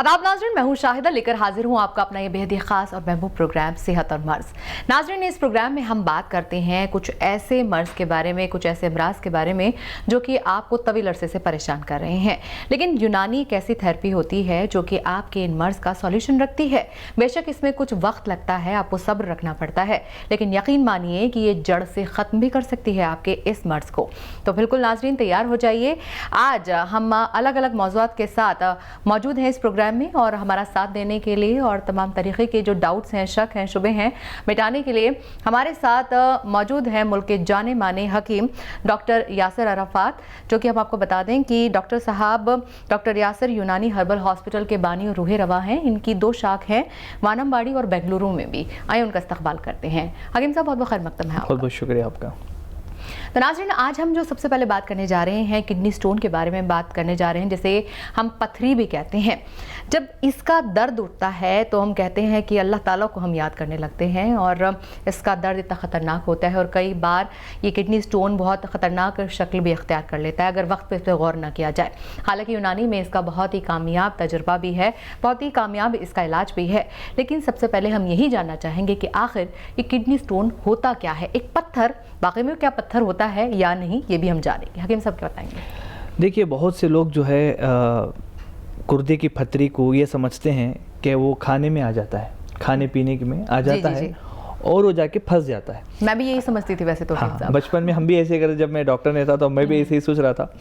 आदाब नाज़रीन, मैं हूँ शाहिदा, लेकर हाजिर हूँ आपका अपना ये बेहद ही खास और महबूब प्रोग्राम सेहत और मर्ज। नाज़रीन, इस प्रोग्राम में हम बात करते हैं कुछ ऐसे मर्ज के बारे में, कुछ ऐसे अमराज के बारे में जो कि आपको तवील अरसे से परेशान कर रहे हैं। लेकिन यूनानी एक ऐसी थेरेपी होती है जो कि आपके इन मर्ज का सॉल्यूशन रखती है। बेशक इसमें कुछ वक्त लगता है, आपको सब्र रखना पड़ता है, लेकिन यकीन मानिए कि ये जड़ से ख़त्म भी कर सकती है आपके इस मर्ज को। तो बिल्कुल नाज़रीन, तैयार हो जाइए। आज हम अलग अलग मौज़ूआत के साथ मौजूद हैं इस प्रोग्राम में, और हमारा साथ देने के लिए और तमाम तरीके के जो डाउट्स हैं, शक हैं, शुबे हैं, मिटाने के लिए हमारे साथ मौजूद हैं मुल्क के जाने माने हकीम डॉक्टर यासिर अराफात, जो कि हम आपको बता दें कि डॉक्टर साहब डॉक्टर यासिर यूनानी हर्बल हॉस्पिटल के बानी और रूहे रवा हैं। इनकी 2 शाख हैं, वानमबाड़ी और बेंगलुरु में भी। आइए उनका इस्तकबाल करते हैं। हकीम साहब, बहुत बहुत खैर मकदम है। बहुत बहुत शुक्रिया आपका। तो नाज़रीन, आज हम जो सबसे पहले बात करने जा रहे हैं, किडनी स्टोन के बारे में बात करने जा रहे हैं, जिसे हम पथरी भी कहते हैं। जब इसका दर्द उठता है तो हम कहते हैं कि अल्लाह ताला को हम याद करने लगते हैं, और इसका दर्द इतना ख़तरनाक होता है, और कई बार ये किडनी स्टोन बहुत ख़तरनाक शक्ल भी इख्तियार कर लेता है अगर वक्त पे इस पर गौर ना किया जाए। हालांकि यूनानी में इसका बहुत ही कामयाब तजुर्बा भी है, बहुत ही कामयाब इसका इलाज भी है। लेकिन सबसे पहले हम यही जानना चाहेंगे कि आखिर ये किडनी स्टोन होता क्या है, एक पत्थर, वाकई में क्या पत्थर होता है या नहीं, ये भी हम जानेंगे। हकीम साहब क्या बताएंगे? देखिए, बहुत से लोग जो है गुर्दे की पथरी को ये समझते हैं कि वो खाने में आ जाता है, खाने पीने में आ जाता है और वो जाके फंस जाता है। मैं भी यही समझती थी वैसे तो। हाँ, बचपन में हम भी ऐसे करते, जब मैं डॉक्टर नहीं था तो मैं भी ऐसे ही सोच रहा था,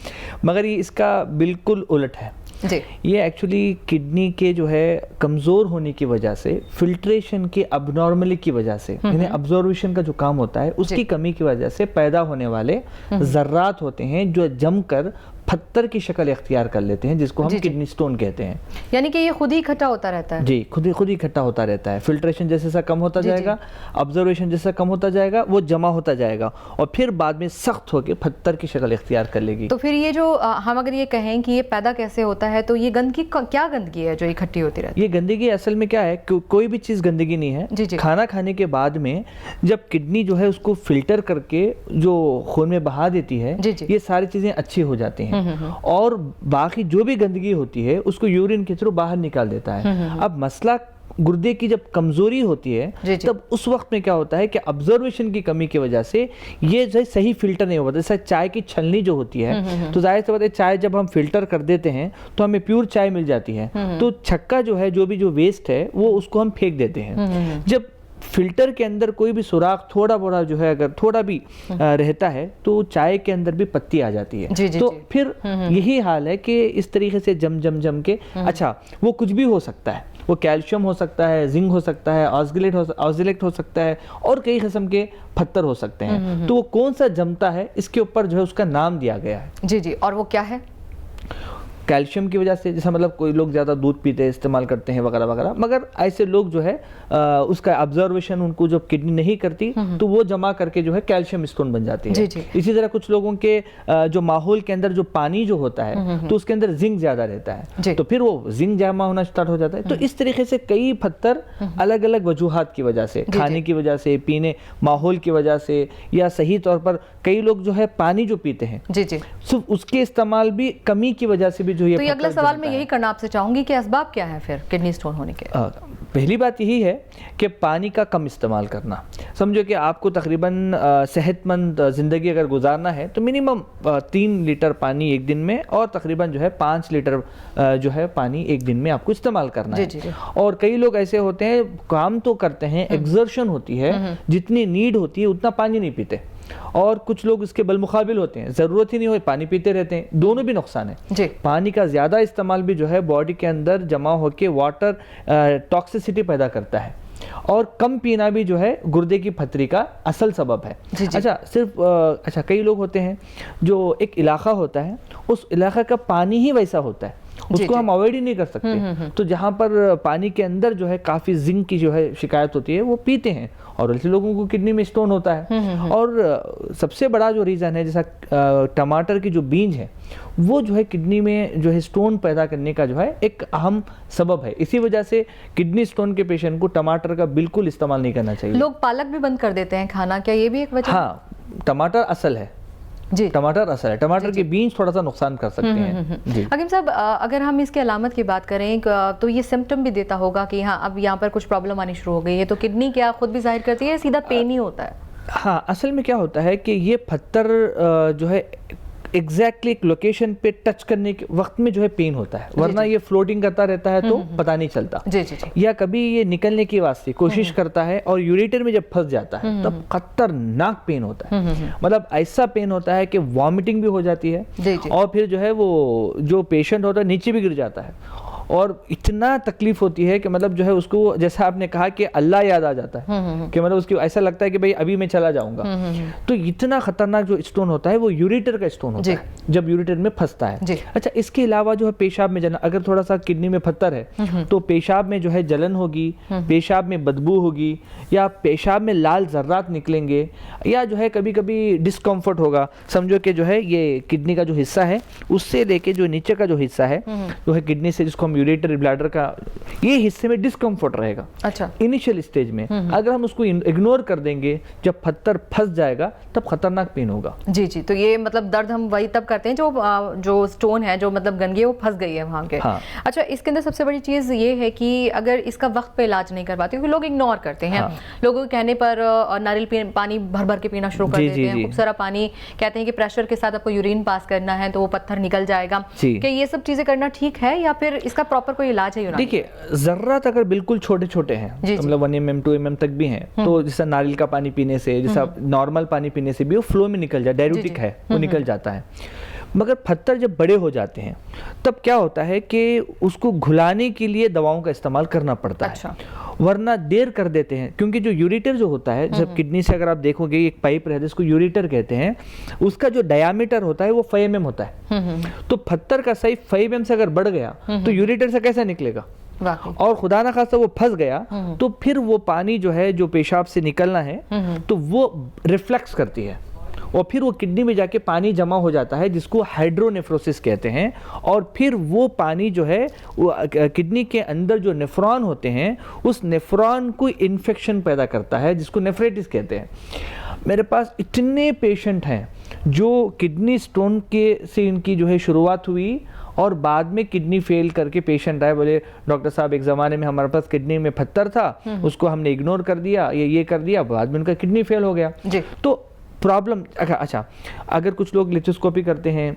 मगर ये इसका बिल्कुल उलट है जी। ये एक्चुअली किडनी के जो है कमज़ोर होने की वजह से, फिल्ट्रेशन के अबनॉर्मली की वजह से, यानी अब्जॉर्वेशन का जो काम होता है उसकी कमी की वजह से पैदा होने वाले ज़र्रात होते हैं जो जमकर पत्थर की शक्ल इख्तियार कर लेते हैं, जिसको हम किडनी स्टोन कहते हैं। यानी कि ये खुद ही इकट्ठा होता रहता है। जी, खुद ही इकट्ठा होता रहता है। फिल्ट्रेशन जैसे कम होता जाएगा, ऑब्जर्वेशन जैसा कम होता जाएगा, वो जमा होता जाएगा और फिर बाद में सख्त होकर पत्थर की शक्ल इख्तियार कर लेगी। तो फिर ये जो हम अगर ये कहें कि ये पैदा कैसे होता है, तो ये गंदगी, क्या गंदगी है जो इकट्ठी होती रहती है? ये गंदगी असल में क्या है, कोई भी चीज़ गंदगी नहीं है। जी। खाना खाने के बाद में जब किडनी जो है उसको फिल्टर करके जो खून में बहा देती है, ये सारी चीज़ें अच्छी हो जाती हैं और बाकी जो भी गंदगी होती है उसको यूरिन के थ्रू बाहर निकाल देता है। अब मसला गुर्दे की जब कमजोरी होती है तब उस वक्त में क्या होता है कि ऑब्जर्वेशन की कमी की वजह से ये जो सही फिल्टर नहीं होता। जैसे चाय की छलनी जो होती है, तो जाहिर सी बात है चाय जब हम फिल्टर कर देते हैं तो हमें प्योर चाय मिल जाती है, तो छक्का जो है, जो वेस्ट है, वो उसको हम फेंक देते हैं। जब फिल्टर के अंदर कोई भी सुराख थोड़ा बड़ा जो है, अगर थोड़ा भी रहता है तो चाय के अंदर भी पत्ती आ जाती है। तो फिर यही हाल है कि इस तरीके से जम के, अच्छा वो कुछ भी हो सकता है, वो कैल्शियम हो सकता है, जिंक हो सकता है, ऑक्जेलेट हो सकता है और कई किस्म के पत्थर हो सकते हैं। तो वो कौन सा जमता है इसके ऊपर जो है उसका नाम दिया गया है। जी जी, और वो क्या है? कैल्शियम की वजह से, जैसा मतलब कोई लोग ज़्यादा दूध पीते हैं, इस्तेमाल करते हैं वगैरह वगैरह, मगर ऐसे लोग जो है उसका ऑब्जर्वेशन उनको जब किडनी नहीं करती तो वो जमा करके जो है कैल्शियम स्टोन बन जाती है। इसी तरह कुछ लोगों के जो माहौल के अंदर जो पानी जो होता है तो उसके अंदर जिंक ज़्यादा रहता है, तो फिर वो जिंक जमा होना स्टार्ट हो जाता है। तो इस तरीके से कई पत्थर अलग अलग वजूहात की वजह से, खाने की वजह से, पीने माहौल की वजह से, या सही तौर पर कई लोग जो है पानी जो पीते हैं सिर्फ उसके इस्तेमाल भी कमी की वजह से भी जो ये। तो अगला सवाल मैं यही करना आपसे चाहूंगी कि असबाब क्या है फिर किडनी स्टोन होने के? पहली बात यही है कि पानी का कम इस्तेमाल करना। समझो कि आपको तकरीबन सेहतमंद ज़िंदगी अगर गुजारना है तो मिनिमम 3 लीटर पानी एक दिन में, और तकरीबन जो है 5 लीटर जो है पानी एक दिन में आपको इस्तेमाल करना है। और कई लोग ऐसे होते हैं, काम तो करते हैं, एक्सर्शन होती है, जितनी नीड होती है उतना पानी नहीं पीते, और कुछ लोग इसके बलमुकाबिल होते हैं, ज़रूरत ही नहीं हो पानी पीते रहते हैं। दोनों भी नुकसान है। पानी का ज़्यादा इस्तेमाल भी जो है बॉडी के अंदर जमा होकर वाटर टॉक्सिसिटी पैदा करता है, और कम पीना भी जो है गुर्दे की पथरी का असल सबब है। अच्छा, कई लोग होते हैं जो एक इलाका होता है, उस इलाका का पानी ही वैसा होता है, उसको हम अवॉइड ही नहीं कर सकते। तो जहाँ पर पानी के अंदर जो है काफ़ी जिंक की जो है शिकायत होती है वो पीते हैं, और ऐसे लोगों को किडनी में स्टोन होता है। और सबसे बड़ा जो रीज़न है, जैसा टमाटर की जो बीज है वो जो है किडनी में जो है स्टोन पैदा करने का जो है एक अहम सबब है। इसी वजह से किडनी स्टोन के पेशेंट को टमाटर का बिल्कुल इस्तेमाल नहीं करना चाहिए। लोग पालक भी बंद कर देते हैं खाना, क्या ये भी एक वजह? हाँ, टमाटर असल है, जी। टमाटर असर है, टमाटर के बीज थोड़ा सा नुकसान कर सकते हैं। जी। हकीम साहब, अगर हम इसके अलामत की बात करें तो ये सिम्टम भी देता होगा कि हाँ अब यहाँ पर कुछ प्रॉब्लम आनी शुरू हो गई है, तो किडनी क्या खुद भी जाहिर करती है, सीधा पेन ही होता है? हाँ, असल में क्या होता है कि ये पत्थर जो है एग्जैक्टली एक लोकेशन पे टच करने के वक्त में जो है पेन होता है, वरना ये फ्लोटिंग करता रहता है तो पता नहीं चलता। जी जी जी। या कभी ये निकलने की वास्ते कोशिश करता है और यूरेटर में जब फंस जाता है तब खतरनाक पेन होता है। मतलब ऐसा पेन होता है कि वॉमिटिंग भी हो जाती है जी जी। और फिर जो है वो जो पेशेंट होता है नीचे भी गिर जाता है और इतना तकलीफ होती है कि मतलब जो है उसको, जैसा आपने कहा कि अल्लाह याद आ जाता है कि मतलब उसकी ऐसा लगता है कि भाई अभी मैं चला जाऊंगा। तो इतना खतरनाक जो स्टोन होता है वो यूरेटर का स्टोन होता है जब यूरेटर में फंसता है। अच्छा, इसके अलावा जो है पेशाब में जलन, अगर थोड़ा सा किडनी में पत्थर है तो पेशाब में जो है जलन होगी, पेशाब में बदबू होगी, या पेशाब में लाल जर्रात निकलेंगे, या जो है कभी कभी डिस्कम्फर्ट होगा। समझो कि जो है ये किडनी का जो हिस्सा है उससे लेके जो नीचे का जो हिस्सा है जो है किडनी से, जिसको यूरेटर ब्लैडर का, ये हिस्से में डिस्कम्फर्ट रहेगा। अच्छा, इनिशियल स्टेज में। अगर हम उसको इग्नोर कर देंगे, जब पत्थर फंस जाएगा तब खतरनाक पेन होगा। जी जी। तो ये मतलब दर्द हम वही तब करते हैं जो स्टोन है, जो मतलब गंदगी है वो फंस गई है वहां के। हाँ। अच्छा, इसके अंदर सबसे बड़ी चीज ये है कि अगर इसका वक्त पे इलाज नहीं करवाते, क्योंकि लोग इग्नोर करते हैं। हाँ। लोगों के कहने पर नारियल पानी भर भर के पीना शुरू कर देते हैं, खूब सारा पानी, कहते हैं कि प्रेशर के साथ आपको यूरिन पास करना है तो वो पत्थर निकल जाएगा। क्या ये सब चीजें करना ठीक है या फिर इसका प्रॉपर कोई इलाज है? देखिए, जर्रात अगर बिल्कुल छोटे छोटे हैं, मतलब 1 mm 2 mm तक भी हैं, तो जैसा नारियल का पानी पीने से, जैसा नॉर्मल पानी पीने से भी वो फ्लो में निकल जाए, डाययूरेटिक है वो निकल जाता है। मगर पत्थर जब बड़े हो जाते हैं तब क्या होता है कि उसको घुलाने के लिए दवाओं का इस्तेमाल करना पड़ता है, वरना देर कर देते हैं। क्योंकि जो यूरेटर जो होता है, जब किडनी से अगर आप देखोगे एक पाइप रहता है जिसको यूरेटर कहते हैं, उसका जो डायामीटर होता है वो 5 mm होता है। तो पत्थर का साइज 5 mm से अगर बढ़ गया तो यूरेटर से कैसे निकलेगा, और खुदा ना खास्ता वो फंस गया तो फिर वो पानी जो है जो पेशाब से निकलना है तो वो रिफ्लेक्स करती है और फिर वो किडनी में जाके पानी जमा हो जाता है, जिसको हाइड्रोनेफ्रोसिस कहते हैं। और फिर वो पानी जो है वो किडनी के अंदर जो नेफ्रॉन होते हैं उस नेफ्रॉन को इन्फेक्शन पैदा करता है, जिसको नेफ्राइटिस कहते हैं। मेरे पास इतने पेशेंट हैं जो किडनी स्टोन के से इनकी जो है शुरुआत हुई और बाद में किडनी फेल करके पेशेंट आए, बोले डॉक्टर साहब एक ज़माने में हमारे पास किडनी में पत्थर था, उसको हमने इग्नोर कर दिया, ये कर दिया, बाद में उनका किडनी फेल हो गया। तो प्रॉब्लम, अच्छा, अगर कुछ लोग लिथोस्कोपी करते हैं,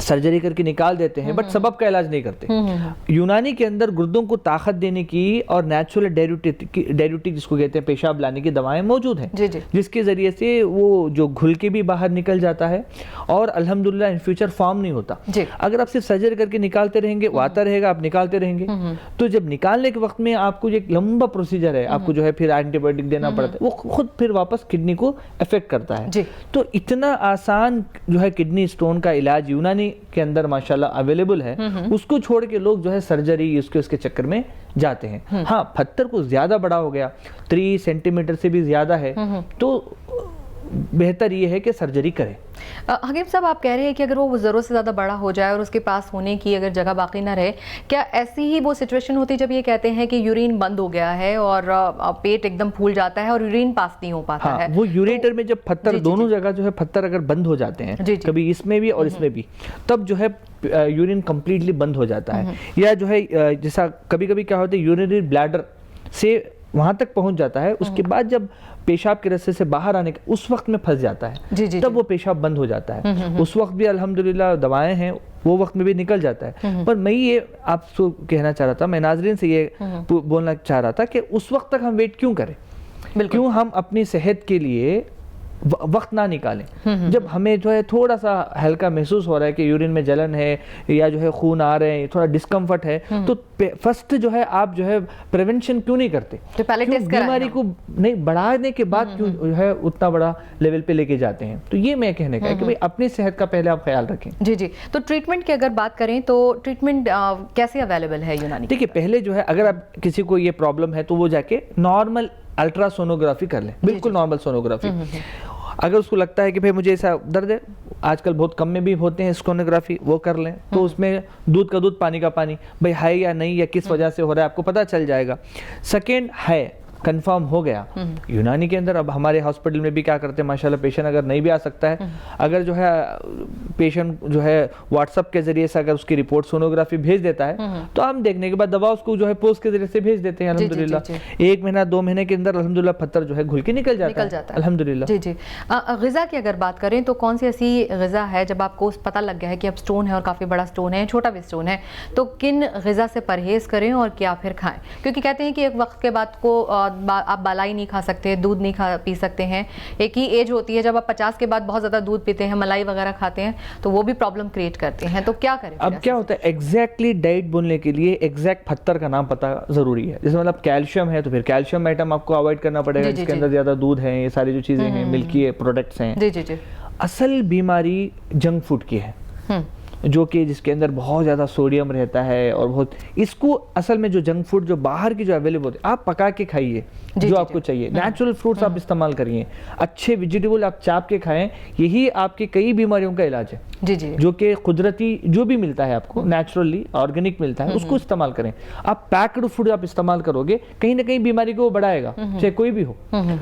सर्जरी करके निकाल देते हैं, बट सबब का इलाज नहीं करते। यूनानी के अंदर गुर्दों को ताकत देने की और नेचुरल डाययूरेटिक जिसको कहते हैं पेशाब लाने की दवाएं मौजूद हैं, जिसके जरिए से वो जो घुल के भी बाहर निकल जाता है और अल्हम्दुलिल्लाह इन फ्यूचर फॉर्म नहीं होता। अगर आप सिर्फ सर्जरी करके निकालते रहेंगे, वो आता रहेगा, आप निकालते रहेंगे, तो जब निकालने के वक्त में आपको एक लंबा प्रोसीजर है, आपको जो है फिर एंटीबायोटिक देना पड़ता है, वो खुद फिर वापस किडनी को अफेक्ट करता है। तो इतना आसान जो है किडनी स्टोन का इलाज यूनानी के अंदर माशाल्लाह अवेलेबल है, उसको छोड़ के लोग जो है सर्जरी उसके चक्कर में जाते हैं। हाँ, पत्थर को ज्यादा बड़ा हो गया, 3 सेंटीमीटर से भी ज्यादा है, तो बेहतर ये है कि सर्जरी करें। हकीम साहब, आप कह रहे हैं कि अगर वो ज़रूरत से ज़्यादा बड़ा हो जाए और उसके पास होने की अगर जगह बाकी ना रहे, क्या ऐसी ही वो सिचुएशन होती है जब ये कहते हैं कि यूरिन बंद हो गया है और पेट एकदम फूल जाता है और यूरिन पास नहीं हो पाता है? वो यूरेटर में जब पत्थर दोनों जगह जो है पत्थर अगर बंद हो जाते हैं, कभी इसमें भी और इसमें भी, तब जो है यूरिन कंप्लीटली बंद हो जाता है। या जो है जैसा कभी कभी क्या होता है, यूरिनरी ब्लैडर से वहां तक पहुंच जाता है, उसके बाद जब पेशाब के रास्ते से बाहर आने का उस वक्त में फंस जाता है, तब वो पेशाब बंद हो जाता है। उस वक्त भी अल्हम्दुलिल्लाह दवाएं हैं, वो वक्त में भी निकल जाता है। पर मैं ये आपको कहना चाह रहा था, मैं नाजरीन से ये बोलना चाह रहा था कि उस वक्त तक हम वेट क्यों करें, क्यों हम अपनी सेहत के लिए वक्त ना निकालें। जब हमें जो है थोड़ा सा हल्का महसूस हो रहा है कि यूरिन में जलन है या जो है खून आ रहे हैं, थोड़ा डिस्कम्फर्ट है, तो फर्स्ट जो है आप जो है प्रिवेंशन क्यों नहीं करते? तो पहले टेस्ट बीमारी को नहीं बढ़ाने के बाद क्यों जो है उतना बड़ा लेवल पे लेके जाते हैं? तो ये मैं कहने का है कि भाई अपनी सेहत का पहले आप ख्याल रखें। जी जी। तो ट्रीटमेंट की अगर बात करें तो ट्रीटमेंट कैसे अवेलेबल है यूनानी? देखिए, पहले जो है अगर आप किसी को ये प्रॉब्लम है तो वो जाके नॉर्मल अल्ट्रासोनोग्राफी कर लें, बिल्कुल नॉर्मल सोनोग्राफी। अगर उसको लगता है कि भाई मुझे ऐसा दर्द है, आजकल बहुत कम में भी होते हैं सोनोग्राफी, वो कर लें। तो उसमें दूध का दूध पानी का पानी, भाई है या नहीं या किस वजह से हो रहा है आपको पता चल जाएगा। सेकेंड है कंफर्म हो गया, यूनानी के अंदर अब हमारे हॉस्पिटल में भी क्या करते हैं माशाल्लाह, पेशेंट अगर नहीं भी आ सकता है, अगर जो है पेशेंट जो है व्हाट्सएप के जरिए से अगर उसकी रिपोर्ट सोनोग्राफी भेज देता है तो हम देखने के बाद दवा उसको जो है पोस्ट के जरिए से भेज देते हैं अल्हम्दुलिल्लाह। 1 महीना 2 महीने के अंदर अल्हम्दुलिल्लाह पत्थर जो है घुल के निकल जाता है अल्हम्दुलिल्लाह। जी जी। ग़िज़ा की अगर बात करें तो कौन सी ऐसी ग़िज़ा है जब आपको पता लग गया है कि अब स्टोन है और काफ़ी बड़ा स्टोन है, छोटा भी स्टोन है, तो किन ग़िज़ा से परहेज़ करें और क्या फिर खाएं? क्योंकि कहते हैं कि एक वक्त के बाद को आप मलाई नहीं खा सकते, दूध नहीं पी सकते हैं। एक ही एज होती है जब आप 50 के बाद बहुत ज़्यादा दूध पीते हैं, मलाई वगैरह खाते हैं, तो वो भी प्रॉब्लम क्रिएट करते हैं, तो क्या करें? अब क्या होता है, एग्जैक्टली डाइट बोलने के लिए एग्जैक्ट पत्थर का नाम पता ज़रूरी है। जैसे मतलब कैल्शियम है तो फिर कैल्शियम आइटम आपको अवॉइड करना पड़ेगा, जिसके अंदर ज़्यादा दूध है, ये सारी जो चीज़ें हैं, मिल्की प्रोडक्ट्स हैं। जी जी जी। असल बीमारी जंक फूड की है, जो कि जिसके अंदर बहुत ज़्यादा सोडियम रहता है और बहुत, इसको असल में जो जंक फूड जो बाहर की जो अवेलेबल होती है, आप पका के खाइए जो आपको चाहिए, नेचुरल फ्रूट्स आप इस्तेमाल करिए, अच्छे वेजिटेबल आप चाप के खाएं, यही आपके कई बीमारियों का इलाज है। जी जी। जो कि कुदरती जो भी मिलता है आपको, नेचुरली ऑर्गेनिक मिलता है, उसको इस्तेमाल करें। आप पैक्ड फूड आप इस्तेमाल करोगे, कहीं ना कहीं बीमारी को वो बढ़ाएगा, चाहे कोई भी हो।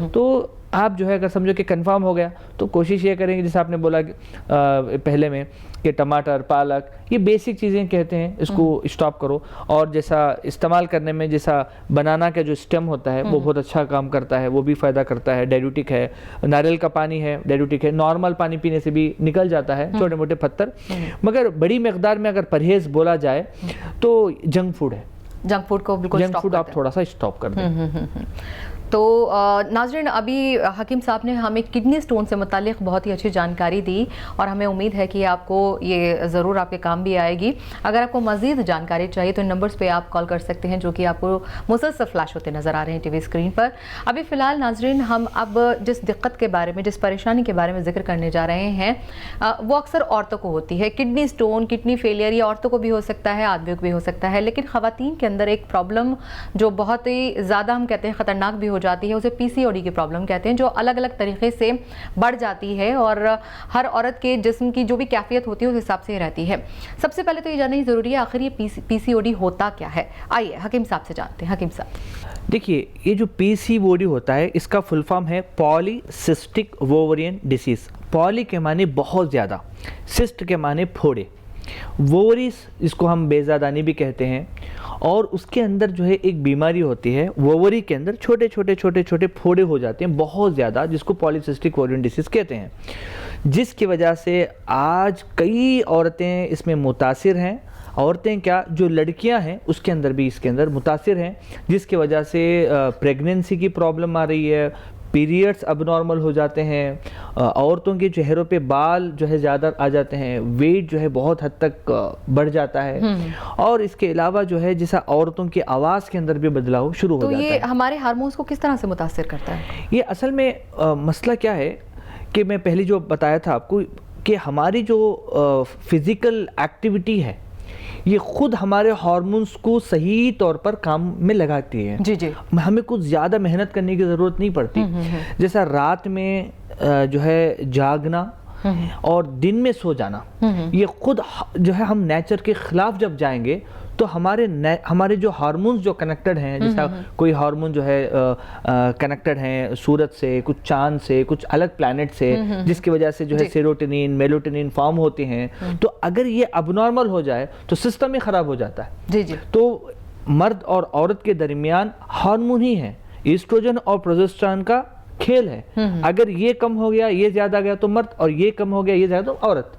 तो आप जो है अगर समझो कि कंफर्म हो गया तो कोशिश ये करेंगे, जैसे आपने बोला पहले में कि टमाटर, पालक, ये बेसिक चीज़ें कहते हैं, इसको स्टॉप करो। और जैसा इस्तेमाल करने में, जैसा बनाना का जो स्टेम होता है वो बहुत अच्छा काम करता है, वो भी फ़ायदा करता है, डाययूटिक है। नारियल का पानी है, डाययूटिक है। नॉर्मल पानी पीने से भी निकल जाता है छोटे मोटे पत्थर। मगर बड़ी मकदार में अगर परहेज़ बोला जाए तो जंक फूड है। जंक फूड को बिल्कुल जंक फूड आप थोड़ा सा स्टॉप कर दें। तो नाज़रीन, अभी हकीम साहब ने हमें किडनी स्टोन से मुतालिक बहुत ही अच्छी जानकारी दी और हमें उम्मीद है कि आपको ये ज़रूर आपके काम भी आएगी। अगर आपको मज़ीद जानकारी चाहिए तो इन नंबर्स पे आप कॉल कर सकते हैं, जो कि आपको मुसलसल फ्लैश होते नज़र आ रहे हैं टीवी स्क्रीन पर। अभी फ़िलहाल नाज़रीन, हम अब जिस दिक्कत के बारे में, जिस परेशानी के बारे में जिक्र करने जा रहे हैं, वो अक्सर औरतों को होती है। किडनी स्टोन, किडनी फेलियर, ये औरतों को भी हो सकता है, आदमियों को भी हो सकता है, लेकिन ख़वातीन के अंदर एक प्रॉब्लम जो बहुत ही ज़्यादा हम कहते हैं ख़तरनाक भी हो जाती है, उसे पीसीओडी की प्रॉब्लम कहते हैं, जो अलग अलग तरीके से बढ़ जाती है और हर औरत के जिस्म की जो भी कैफियत होती है उस हिसाब से रहती है। सबसे पहले तो ये जानना ही ज़रूरी है आखिर ये पीसीओडी होता क्या है। आइए हकीम साहब से जानते हैं। हकीम साहब, देखिए, ये जो पीसीओडी होता है इसका फुल फॉर्म है पॉलीसिस्टिक ओवेरियन डिसीज़। पॉली के माने बहुत ज़्यादा, सिस्ट के माने फोड़े, वोवरीज इसको हम बेजादानी भी कहते हैं। और उसके अंदर जो है एक बीमारी होती है, वोवरी के अंदर छोटे छोटे छोटे छोटे फोड़े हो जाते हैं बहुत ज़्यादा, जिसको पॉलीसिस्टिक ओवेरियन डिसीज़ कहते हैं, जिसकी वजह से आज कई औरतें इसमें मुतासिर हैं। औरतें क्या, जो लड़कियां हैं उसके अंदर भी इसके अंदर मुतासिर हैं, जिसकी वजह से प्रेगनेंसी की प्रॉब्लम आ रही है, पीरियड्स अबनॉर्मल हो जाते हैं, औरतों के चेहरों पे बाल जो है ज़्यादा आ जाते हैं, वेट जो है बहुत हद तक बढ़ जाता है। और इसके अलावा जो है जैसा औरतों की आवाज़ के अंदर भी बदलाव शुरू हो जाता है। तो ये हमारे हार्मोन्स को किस तरह से मुतासिर करता है? ये असल में मसला क्या है कि मैं पहले जो बताया था आपको कि हमारी जो फिज़िकल एक्टिविटी है ये खुद हमारे हार्मोन्स को सही तौर पर काम में लगाती है। जी जी। हमें कुछ ज़्यादा मेहनत करने की ज़रूरत नहीं पड़ती। जैसा रात में जो है जागना और दिन में सो जाना, ये खुद जो है हम नेचर के खिलाफ जब जाएंगे तो हमारे जो हार्मोन्स जो कनेक्टेड हैं, जैसा कोई हार्मोन जो है कनेक्टेड हैं सूरज से, कुछ चांद से, कुछ अलग प्लैनेट से, जिसकी वजह से जो है सेरोटोनिन, मेलाटोनिन फॉर्म होते हैं। तो अगर ये अबनॉर्मल हो जाए तो सिस्टम ही खराब हो जाता है। जी जी। तो मर्द और औरत के दरमियान हार्मोन ही है, ईस्ट्रोजन और प्रोजेस्टेरोन का खेल है। अगर ये कम हो गया, ये ज्यादा गया तो मर्द, और ये कम हो गया, ये ज्यादा तो औरत।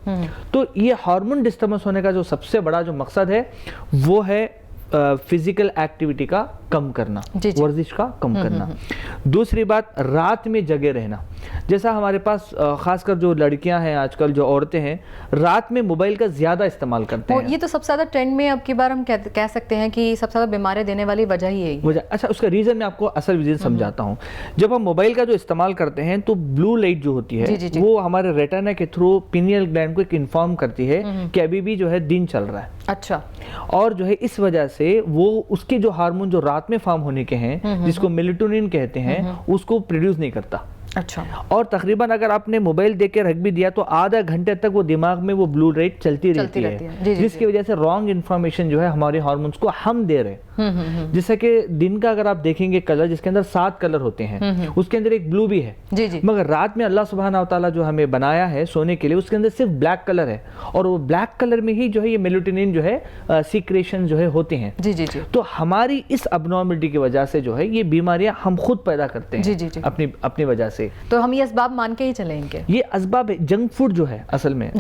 तो ये हार्मोन डिस्टर्बेंस होने का जो सबसे बड़ा जो मकसद है वो है फिजिकल एक्टिविटी का कम करना, वर्जिश का कम करना। दूसरी बात, रात में जगे रहना। जैसा हमारे पास खासकर जो लड़कियां हैं आजकल, जो औरतें हैं, रात में मोबाइल का ज़्यादा इस्तेमाल करते हैं। ये तो सबसे ज़्यादा ट्रेंड में अब की बार हम कह सकते हैं कि सबसे ज़्यादा बीमारियां देने वाली वजह ही है वजह। अच्छा, उसका रीज़न मैं आपको असल रीज़न समझाता हूँ। जब हम मोबाइल का जो इस्तेमाल करते हैं तो ब्लू लाइट जो होती है वो हमारे रेटिना के थ्रू पिनियल ग्लैंड को इन्फॉर्म करती है कि अभी भी जो है दिन चल रहा है। अच्छा। और जो है इस वजह से वो उसके जो हार्मोन जो रात में फॉर्म होने के हैं, जिसको मेलाटोनिन कहते हैं, उसको प्रोड्यूस नहीं करता। अच्छा। और तकरीबन अगर आपने मोबाइल देख के रख भी दिया तो आधा घंटे तक वो दिमाग में वो ब्लू लाइट चलती रहती है, जिसकी वजह से रॉन्ग इन्फॉर्मेशन जो है हमारे हार्मोन्स को हम दे रहे हैं। जैसे कि दिन का अगर आप देखेंगे कलर, जिसके अंदर 7 कलर होते हैं, उसके अंदर एक ब्लू भी है, मगर रात में अल्लाह सुब्हानहू तआला जो हमें बनाया है सोने के लिए, उसके अंदर सिर्फ ब्लैक कलर है, और वो ब्लैक कलर में ही जो है ये मेलाटोनिन जो है सीक्रेशन जो है होते हैं। तो हमारी इस अबनॉर्मलिटी की वजह से जो है ये बीमारियां हम खुद पैदा करते हैं अपनी वजह से। तो हम ये असबाब मान के ही चले इनके, ये असबाब है। जंक फूड जो है असल में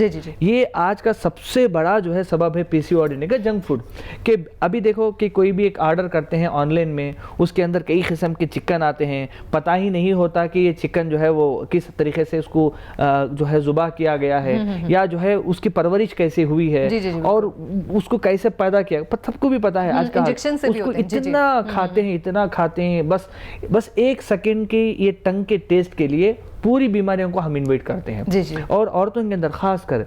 ये आज का सबसे बड़ा जो है सबब है पीसीओडी होने का, जंक फूड के। अभी देखो कि कोई भी एक ऑर्डर करते हैं ऑनलाइन में, उसके अंदर कई किस्म के चिकन आते हैं, पता ही नहीं होता कि ये चिकन जो है वो किस तरीके से उसको जो है जुबाह किया गया है, या जो है उसकी परवरिश कैसे हुई है, और उसको कैसे पैदा किया, सबको भी पता है आज का। उसको इतना खाते हैं, इतना खाते हैं, बस 1 सेकंड के ये टंग के टेस्ट के लिए पूरी बीमारियों को हम इन्वाइट करते हैं। और औरतों के अंदर खास कर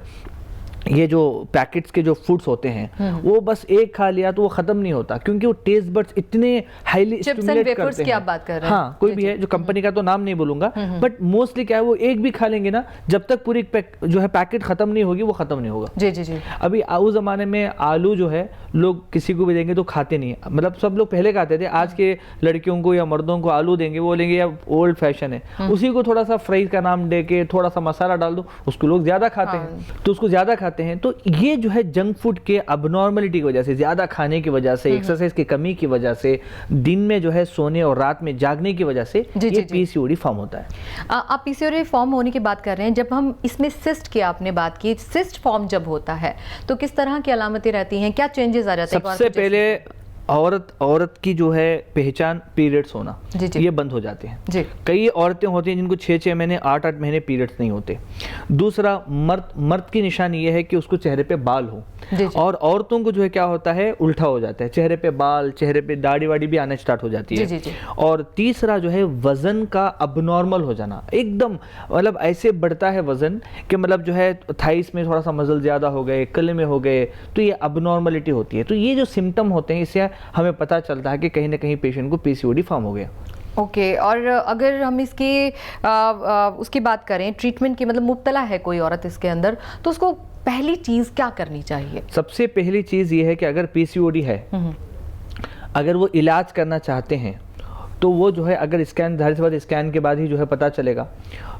ये जो पैकेट्स के जो फूड्स होते हैं वो बस एक खा लिया तो वो खत्म नहीं होता, क्योंकि वो टेस्ट बड्स इतने हाईली स्टिमुलेट करते हैं। आप बात कर रहे हैं। हाँ, कोई भी है जो कंपनी का तो नाम नहीं बोलूंगा, बट मोस्टली क्या है, वो एक भी खा लेंगे ना, जब तक पूरी जो है पैकेट खत्म नहीं होगी वो खत्म नहीं होगा। अभी उस जमाने में आलू जो है लोग किसी को भी देंगे तो खाते नहीं, मतलब सब लोग पहले खाते थे। आज के लड़कियों को या मर्दों को आलू देंगे, वो बोलेंगे या ओल्ड फैशन है, उसी को थोड़ा सा फ्राई का नाम दे के थोड़ा सा मसाला डाल दो, उसको लोग ज्यादा खाते हैं, तो उसको ज्यादा खाते हैं। तो ये जो है जंक फूड के अबनॉर्मलिटी की वजह से, ज्यादा खाने की वजह से, एक्सरसाइज की कमी की वजह से, दिन में जो है सोने और रात में जागने की वजह से ये पीसीओडी फॉर्म होता है। आप पीसीओडी फॉर्म होने की बात कर रहे हैं, जब हम इसमें सिस्ट की आपने बात की, सिस्ट फॉर्म जब होता है तो किस तरह की अलामतें रहती हैं, क्या चेंजेस आ जाते हैं? सबसे पहले औरत की जो है पहचान पीरियड्स होना, ये बंद हो जाते हैं। कई औरतें होती हैं जिनको 6-6 महीने 8-8 महीने पीरियड्स नहीं होते। दूसरा, मर्द की निशानी ये है कि उसको चेहरे पे बाल हो, और औरतों को जो है क्या होता है, उल्टा हो जाता है, चेहरे पे बाल, चेहरे पे दाढ़ी वाड़ी भी आना स्टार्ट हो जाती है। और तीसरा जो है वजन का अबनॉर्मल हो जाना, एकदम मतलब ऐसे बढ़ता है वजन कि मतलब जो है थाइस में थोड़ा सा मसल ज्यादा हो गए, कले में हो गए, तो ये अबनॉर्मलिटी होती है। तो ये जो सिम्टम होते हैं इससे हमें पता चलता है कि कहीं ना कहीं पेशेंट को पीसीओडी फॉर्म हो गया। ओके। और अगर हम इसकी उसकी बात करें ट्रीटमेंट की, मतलब मुब्तला है कोई औरत इसके अंदर, तो उसको पहली चीज क्या करनी चाहिए? सबसे पहली चीज ये है कि अगर पीसीओडी है, अगर वो इलाज करना चाहते हैं तो वो जो है, अगर स्कैन, जाहिर सी बात स्कैन के बाद ही जो है पता चलेगा,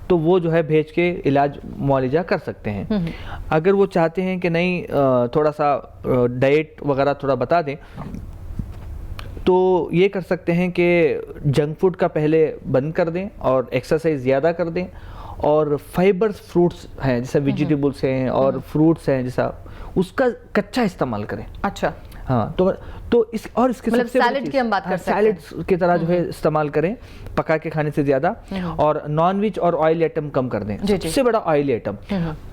तो वो जो है भेज के इलाज मुआलिजा कर सकते हैं। अगर वो चाहते हैं कि नहीं थोड़ा सा डाइट वगैरह थोड़ा बता दें, तो ये कर सकते हैं कि जंक फूड का पहले बंद कर दें और एक्सरसाइज ज़्यादा कर दें, और फाइबर्स फ्रूट्स हैं जैसे वेजिटेबल्स हैं और फ्रूट्स हैं जैसा, उसका कच्चा इस्तेमाल करें। अच्छा। हाँ, तो इसके मतलब सैलेड की हम बात कर सकते हैं, सैलेड की तरह जो है इस्तेमाल करें, पका के खाने से ज्यादा, और नॉन वेज और ऑयल आइटम कम कर दें। सबसे बड़ा ऑयल आइटम,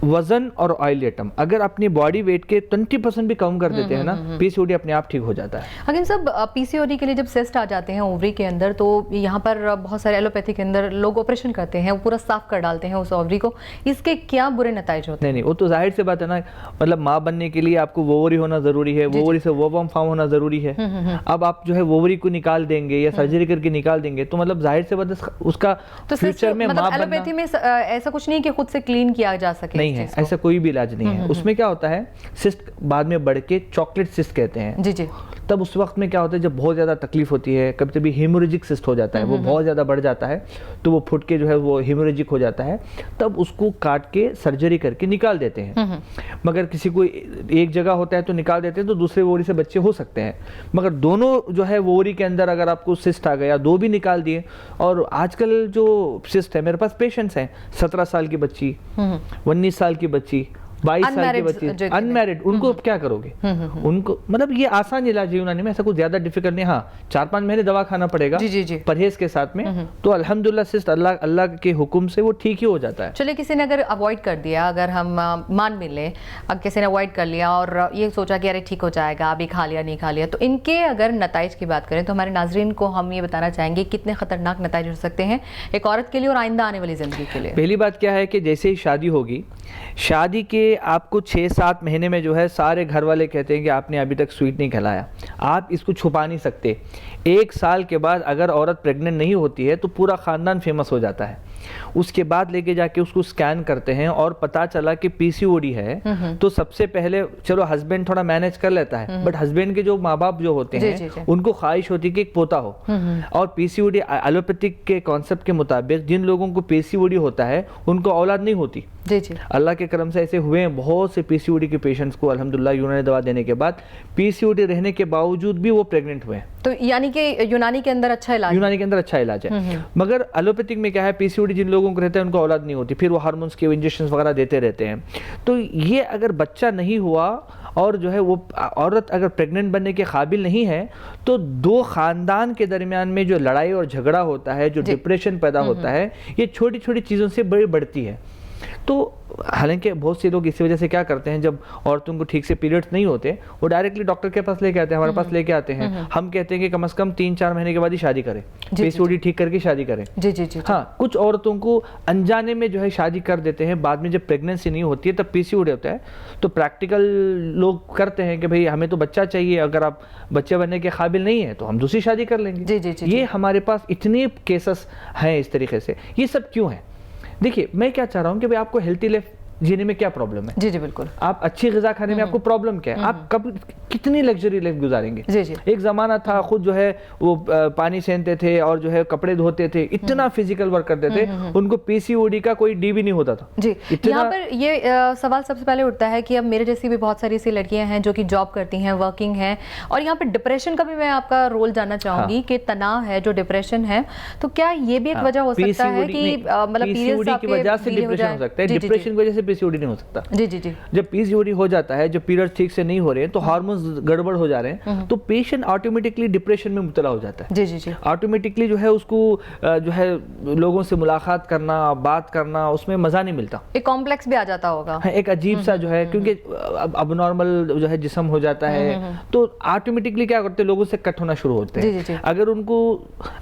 वजन और ऑयल आइटम, अगर अपनी बॉडी वेट के 20% भी कम कर देते हैं ना, पीसीओडी अपने आप ठीक हो जाता है। हकीम साहब, पीसीओडी के लिए जब सिस्ट आ जाते हैं ओवरी के अंदर, तो यहाँ पर बहुत सारे एलोपैथी के अंदर लोग ऑपरेशन करते हैं, वो पूरा साफ कर डालते हैं उस ओवरी को, इसके क्या बुरे नतीजे होते हैं? नहीं, वो तो जाहिर से बात है ना, मतलब माँ बनने के लिए आपको ओवरी होना जरूरी है, ओवरी से ओवम फॉर्म होना जरूरी है। अब आप जो है ओवरी को निकाल देंगे या सर्जरी करके निकाल देंगे, तो मतलब जाहिर से बात उसका तो फ्यूचर में मतलब एलोपैथी में ऐसा कुछ नहीं कि खुद से क्लीन किया जा सके, नहीं है, ऐसा कोई भी इलाज नहीं है। उसमें क्या होता है, सिस्ट बाद में बढ़ के चॉकलेट सिस्ट कहते हैं। तब उस वक्त में क्या होता है, जब बहुत ज़्यादा तकलीफ होती है, कभी कभी हेमोरेजिक सिस्ट हो जाता है, वो बहुत ज़्यादा बढ़ जाता है, तो वो फुट के जो है वो हेमोरेजिक हो जाता है, तब उसको काट के सर्जरी करके निकाल देते हैं। मगर किसी को एक जगह होता है तो निकाल देते हैं, तो दूसरे ओवरी से बच्चे हो सकते हैं। मगर दोनों जो है ओवरी के अंदर अगर आपको सिस्ट आ गया, 2 भी निकाल दिए, और आजकल जो सिस्ट है, मेरे पास पेशेंट्स हैं 17 साल की बच्ची, 19 साल की बच्ची, 22 साल की बच्ची अनमैरिड, उनको क्या करोगे? उनको मतलब ये आसान इलाज है यूनानी में, ऐसा कुछ ज्यादा डिफिकल्ट नहीं। हाँ, 4-5 महीने दवा खाना पड़ेगा परहेज के साथ में, तो अल्हम्दुलिल्लाह सिस्ट अल्लाह के हुक्म से वो ठीक ही हो जाता है। चलिए, किसी ने अगर अवॉइड कर दिया, अगर हम मान भी लें किसी ने अवॉइड कर लिया और ये सोचा कि अरे ठीक हो जाएगा, अभी खा लिया नहीं खा लिया, तो इनके अगर नताइज की बात करें तो हमारे नाजरीन को हम ये बताना चाहेंगे कितने खतरनाक नताइज हो सकते हैं एक औरत के लिए और आइंदा आने वाली जिंदगी के लिए। पहली बात क्या है कि जैसे ही शादी होगी, शादी के आपको 6-7 महीने में जो है सारे घर वाले कहते हैं कि आपने अभी तक स्वीट नहीं खिलाया, आप इसको छुपा नहीं सकते। 1 साल के बाद अगर औरत प्रेग्नेंट नहीं होती है तो पूरा ख़ानदान फेमस हो जाता है उसके बाद लेके जाके उसको स्कैन करते हैं और पता चला कि पीसीओडी है, तो सबसे पहले चलो हस्बैंड थोड़ा मैनेज कर लेता है, बट हस्बैंड के जो माँ बाप जो होते हैं उनको ख्वाहिश होती है कि एक पोता हो। और पीसीओडी एलोपैथिक के कॉन्सेप्ट के मुताबिक जिन लोगों को पीसीओडी होता है उनको औलाद नहीं होती। जी जी। अल्लाह के करम से ऐसे हुए हैं बहुत से पीसीओडी के पेशेंट्स को अल्हम्दुलिल्लाह यूनानी दवा देने के बाद पीसीओडी रहने के बावजूद भी वो प्रेग्नेंट हुए हैं। तो यानी कि यूनानी के अंदर अच्छा इलाज, यूनानी के अंदर अच्छा इलाज है। मगर एलोपैथिक में क्या है, पीसीओडी जिन लोगों को रहता है उनको औलाद नहीं होती, फिर वो हार्मोन्स के इंजेक्शन वगैरह देते रहते हैं। तो ये अगर बच्चा नहीं हुआ और जो है वो औरत अगर प्रेग्नेंट बनने के काबिल नहीं है, तो दो खानदान के दरमियान में जो लड़ाई और झगड़ा होता है, जो डिप्रेशन पैदा होता है, ये छोटी छोटी चीज़ों से बढ़ती है। तो हालांकि बहुत से लोग इसी वजह से क्या करते हैं, जब औरतों को ठीक से पीरियड्स नहीं होते वो डायरेक्टली डॉक्टर के पास लेके आते हैं, हमारे पास लेके आते हैं। हम कहते हैं कि कम से कम 3-4 महीने के बाद ही शादी करें, पीसीओडी ठीक करके शादी करें। जी जी जी। हाँ, कुछ औरतों को अनजाने में जो है शादी कर देते हैं, बाद में जब प्रेगनेंसी नहीं होती है तब पीसीओडी होता है। तो प्रैक्टिकल लोग करते हैं कि भाई हमें तो बच्चा चाहिए, अगर आप बच्चे बनने के काबिल नहीं है तो हम दूसरी शादी कर लेंगे। जी जी जी। ये हमारे पास इतने केसेस हैं इस तरीके से। ये सब क्यों है? देखिए, मैं क्या चाह रहा हूँ कि भाई आपको हेल्थी लाइफ जीने में क्या प्रॉब्लम है? जी जी बिल्कुल। आप अच्छी ग़िज़ा खाने में आपको प्रॉब्लम क्या है? आप कब कितनी लग्जरी लाइफ गुजारेंगे? जी जी। एक ज़माना था खुद जो है वो पानी सेंते थे और जो है कपड़े धोते थे, इतना फिजिकल वर्क करते थे, उनको पीसीओडी का कोई डी भी नहीं होता था। जी। यहाँ पर ये सवाल सबसे पहले उठता है कि अब मेरे जैसी भी बहुत सारी ऐसी लड़कियां हैं जो कि जॉब करती हैं, वर्किंग हैं, और यहाँ पर डिप्रेशन का भी मैं आपका रोल जानना चाहूंगी कि तनाव है, जो डिप्रेशन है, तो क्या ये भी एक वजह हो सकता है कि मतलब पीसीओडी की वजह से डिप्रेशन हो सकता है? डिप्रेशन की वजह से पीसीओडी नहीं हो सकता। जी जी जी। जब पीसीओडी हो जाता है, जब पीरियड्स ठीक से नहीं हो रहे हैं, तो हार्मोन्स गड़बड़ हो जा रहे हैं, तो पेशेंट ऑटोमेटिकली डिप्रेशन में मुब्तला हो जाता है। जी जी जी। ऑटोमेटिकली जो है उसको जो है लोगों से मुलाकात करना, बात करना, उसमें मजा नहीं मिलता, एक कॉम्प्लेक्स भी आ जाता होगा। है एक अजीब सा जो है, क्योंकि अब नॉर्मल जो है जिस्म हो जाता है, तो ऑटोमेटिकली क्या करते हैं, लोगों से कट होना शुरू होते हैं। अगर उनको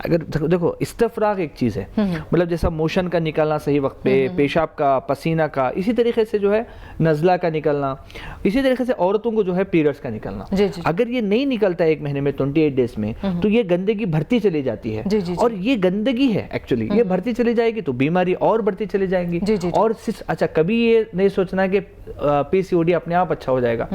देखो, इस्तफराग एक चीज है, मतलब जैसा मोशन का निकलना सही वक्त पे, पेशाब का, पसीना का, इसी तरीके से जो है नज़ला का निकलना, इसी तरीके से औरतों को जो है पीरियड्स का निकलना। जी जी। अगर ये नहीं निकलता है 1 महीने में, 28 डेज में, तो ये गंदगी भरती चली जाती है। जी जी। और ये गंदगी है एक्चुअली, ये भरती चली जाएगी तो बीमारी और बढ़ती चली जाएंगी। जी जी। और अच्छा, कभी ये नहीं सोचना कि पीसीओडी अपने आप अच्छा हो जाएगा,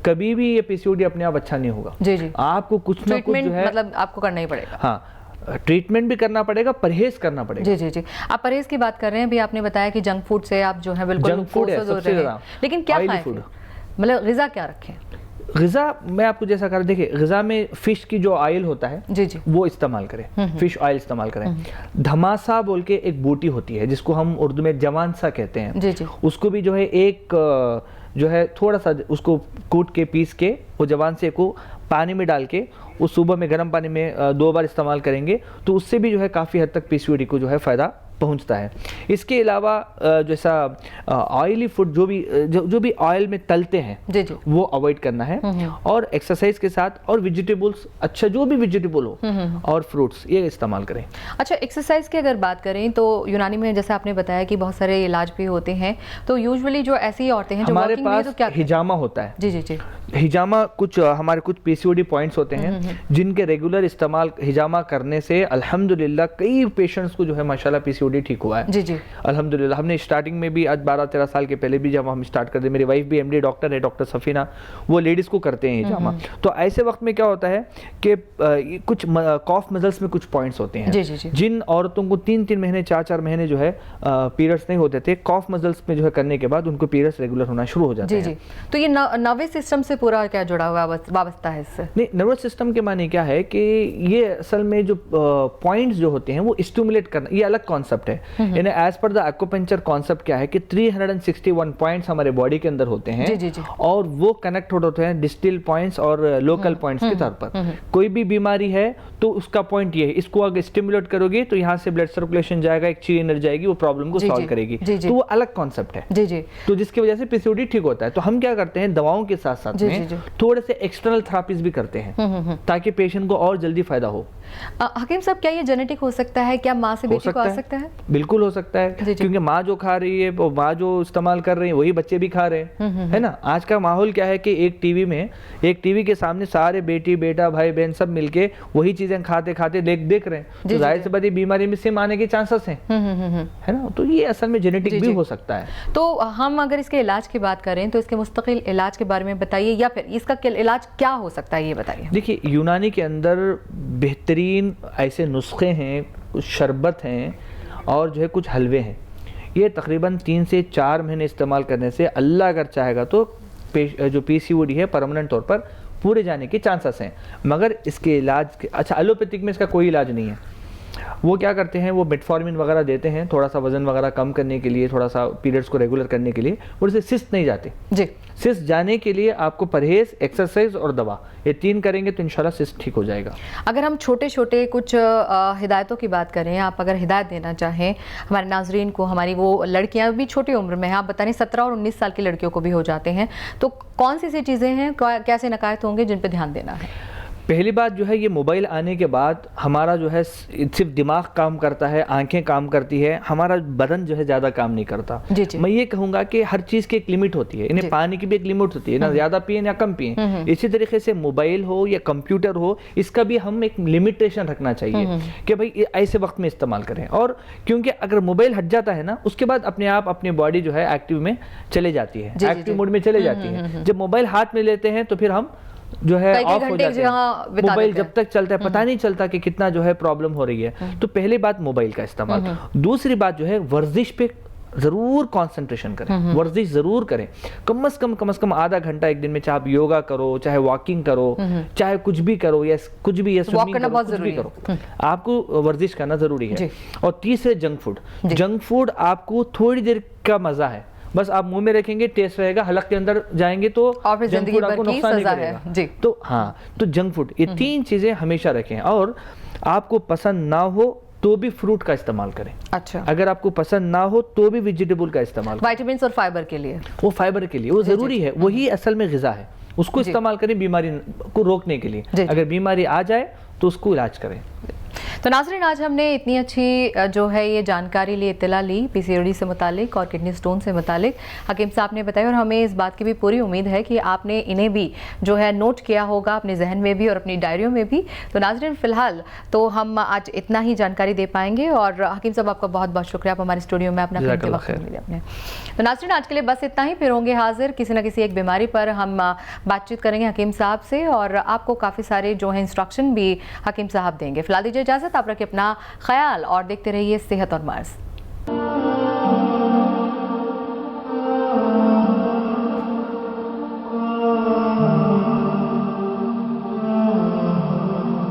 कभी भी ये पीसीओडी अपने आप अच्छा नहीं होगा। जी जी। आपको कुछ ना कुछ जो है मतलब आपको करना ही पड़ेगा। हाँ, ट्रीटमेंट भी करना पड़ेगा, परहेज करना पड़ेगा। जी जी जी। आप परहेज की बात कर रहे हैं, अभी आपने बताया कि जंक फूड से आप जो है बिल्कुल जंक फूड है सबसे ज़्यादा, लेकिन क्या खाएं? मतलब ग़िज़ा क्या रखें? ग़िज़ा मैं आपको जैसा कर, देखिए ग़िज़ा में फिश की जो ऑयल होता है जी जी, वो इस्तेमाल करें, फिश ऑयल इस्तेमाल करें। धमासा बोल के एक बूटी होती है जिसको हम उर्दू में जवान सा कहते हैं। जी जी। उसको भी जो है एक जो है थोड़ा सा उसको कूट के पीस के वो जवान से को पानी में डाल के वो सुबह में गर्म पानी में 2 बार इस्तेमाल करेंगे, तो उससे भी जो है काफ़ी हद तक पीसीओडी को जो है फ़ायदा पहुंचता है। इसके अलावा जैसा ऑयली फूड जो भी ऑयल में तलते हैं जी जी, वो अवॉइड करना है, और एक्सरसाइज के साथ और वेजिटेबल्स, अच्छा जो भी वेजिटेबल हो और फ्रूट्स ये इस्तेमाल करें। अच्छा, एक्सरसाइज की अगर बात करें तो यूनानी में जैसे आपने बताया कि बहुत सारे इलाज भी होते हैं, तो यूजुअली जो ऐसी औरतें हैं जो हमारे वर्किंग हैं, पास तो क्या हिजामा होता है। जी जी जी, हिजामा हमारे कुछ पीसीओडी पॉइंट्स होते हैं जिनके रेगुलर इस्तेमाल हिजामा करने से अल्हम्दुलिल्लाह कई पेशेंट्स को जो है माशाल्लाह पीसीओडी ठीक हुआ है। जी जी, अल्हम्दुलिल्लाह। हमने स्टार्टिंग में भी आज 12-13 साल के पहले भी जब हम स्टार्ट करते, मेरी वाइफ भी एमडी डॉक्टर है, डॉक्टर सफीना, वो लेडीज़ को करते हैं हिजामा। तो ऐसे वक्त में क्या होता है कि कुछ कॉफ मसल्स में कुछ पॉइंट्स होते हैं जी जी जी, जिन औरतों को 3-3 महीने 4-4 महीने जो है पीरियड्स नहीं होते थे, कॉफ मसल्स में जो है करने के बाद उनको पीरियड्स रेगुलर होना शुरू हो जाते हैं। जी जी, तो ये नर्वस सिस्टम से पूरा क्या जुड़ा हुआ वाबस्ता है इससे? नहीं, नर्वस सिस्टम के माने क्या है कि ये असल में जो पॉइंट्स जो होते हैं वो स्टिमुलेट करना, ये अलग कॉन्सेप्ट है। यानी as per the acupuncture concept क्या है कि 361 पॉइंट्स हमारे बॉडी के अंदर होते हैं। जी जी जी, और वो कनेक्ट होते हैं डिस्टिल पॉइंट्स और लोकल पॉइंट्स के तौर पर। कोई भी बीमारी है तो उसका पॉइंट ये है, इसको अगर स्टिमुलेट करोगे तो यहाँ से ब्लड सर्कुलेशन जाएगा, एक अच्छी एनर्जी जाएगी, वो प्रॉब्लम को सॉल्व करेगी। तो वो अलग कॉन्सेप्ट है। जी जी, तो जिसकी वजह से पीसीओडी ठीक होता है। तो हम क्या करते हैं, दवाओं के साथ साथ में थोड़े से एक्सटर्नल थेरापीज भी करते हैं ताकि पेशेंट को और जल्दी फायदा हो। हकीम साहब, क्या ये जेनेटिक हो सकता है? क्या माँ से बेटी को आ सकता है? बिल्कुल हो सकता है, क्योंकि माँ जो खा रही है, वो माँ जो इस्तेमाल कर रही है, वही बच्चे भी खा रहे हैं, है ना। आज का माहौल क्या है कि एक टीवी के सामने सारे बेटी बेटा भाई बहन सब मिलके वही चीजें खाते खाते देख रहे हैं, तो जाहिर सी बात है बीमारी में सिम आने के चांसेस हैं, है ना। तो ये असल में जेनेटिक भी हो सकता है। तो हम अगर इसके इलाज की बात करें तो इसके मुस्तकिल इलाज के बारे में बताइए, या फिर इसका इलाज क्या हो सकता है, ये बताइए। देखिए, यूनानी के अंदर बेहतरीन ऐसे नुस्खे हैं, कुछ शरबत हैं और जो है कुछ हलवे हैं। ये तकरीबन 3 से 4 महीने इस्तेमाल करने से अल्लाह अगर चाहेगा तो जो पीसीओडी है परमानेंट तौर पर पूरे जाने के चांसेस हैं। मगर इसके इलाज अच्छा, एलोपैथिक में इसका कोई इलाज नहीं है। वो क्या करते हैं, वो मेटफॉर्मिन वगैरह देते हैं थोड़ा सा वजन वगैरह कम करने के लिए, थोड़ा सा पीरियड्स को रेगुलर करने के लिए, और इससे सिस्ट नहीं जाते जी। सिस्ट जाने के लिए आपको परहेज, एक्सरसाइज और दवा, ये 3 करेंगे तो इंशाल्लाह सिस्ट ठीक हो जाएगा। अगर हम छोटे छोटे कुछ हिदायतों की बात करें, आप अगर हिदायत देना चाहें हमारे नाजरीन को, हमारी वो लड़कियां भी छोटी उम्र में हैं, आप बता रहे 17 और 19 साल की लड़कियों को भी हो जाते हैं, तो कौन सी चीज़ें हैं, कैसे नकायत होंगे जिन पर ध्यान देना है? पहली बात जो है, ये मोबाइल आने के बाद हमारा जो है सिर्फ दिमाग काम करता है, आंखें काम करती है, हमारा बदन जो है ज़्यादा काम नहीं करता। जी। मैं ये कहूँगा कि हर चीज़ की एक लिमिट होती है, इन्हें पानी की भी एक लिमिट होती है, ना ज़्यादा पिए ना कम पिए। इसी तरीके से मोबाइल हो या कंप्यूटर हो, इसका भी हम एक लिमिटेशन रखना चाहिए कि भाई ऐसे वक्त में इस्तेमाल करें। और क्योंकि अगर मोबाइल हट जाता है ना, उसके बाद अपने आप अपनी बॉडी जो है एक्टिव में चले जाती है, एक्टिव मोड में चले जाती है। जब मोबाइल हाथ में लेते हैं तो फिर हम जो है ऑफ हो जाते हैं। मोबाइल जब तक चलता है पता नहीं चलता कि कितना जो है प्रॉब्लम हो रही है। तो पहली बात मोबाइल का इस्तेमाल। दूसरी बात जो है, वर्जिश पे जरूर कंसंट्रेशन करें, वर्जिश जरूर करें, कम से कम आधा घंटा एक दिन में। चाहे आप योगा करो, चाहे वॉकिंग करो, चाहे कुछ भी करो, या कुछ भी, या स्विमिंग करो, कुछ भी करो, आपको वर्जिश करना जरूरी है। और तीसरे, जंक फूड आपको थोड़ी देर का मजा है, बस आप मुंह में रखेंगे, टेस्ट रहेगा, हलक के अंदर जाएंगे तो जंक फूड आपको नुकसान नहीं करेगा जी। तो हाँ, तो जंक फूड, ये 3 चीजें हमेशा रखें। और आपको पसंद ना हो तो भी फ्रूट का इस्तेमाल करें। अच्छा, अगर आपको पसंद ना हो तो भी वेजिटेबल का इस्तेमाल करें। विटामिन्स और फाइबर के लिए, वो फाइबर के लिए वो जरूरी है, वही असल में ग़िज़ा है, उसको इस्तेमाल करें बीमारी को रोकने के लिए। अगर बीमारी आ जाए तो उसको इलाज करें। तो नाज़रीन, आज हमने इतनी अच्छी जो है ये जानकारी ली, इत्तला ली पीसीओडी से मुतालिक और किडनी स्टोन से मुतालिक हकीम साहब ने बताया, और हमें इस बात की भी पूरी उम्मीद है कि आपने इन्हें भी जो है नोट किया होगा अपने जहन में भी और अपनी डायरियों में भी। तो नाज़रीन, फ़िलहाल तो हम आज इतना ही जानकारी दे पाएंगे, और हकीम साहब आपका बहुत बहुत शुक्रिया, आप हमारे स्टूडियो में अपना वक्त मिले अपने। तो नाज़रीन, आज के लिए बस इतना ही, फिर होंगे हाजिर किसी न किसी एक बीमारी पर हम बातचीत करेंगे हकीम साहब से, और आपको काफ़ी सारे जो है इंस्ट्रक्शन भी हकीम साहब देंगे। फिलहाल दीजिए इजाज़त, आप रखिए अपना ख्याल और देखते रहिए सेहत और मर्ज़।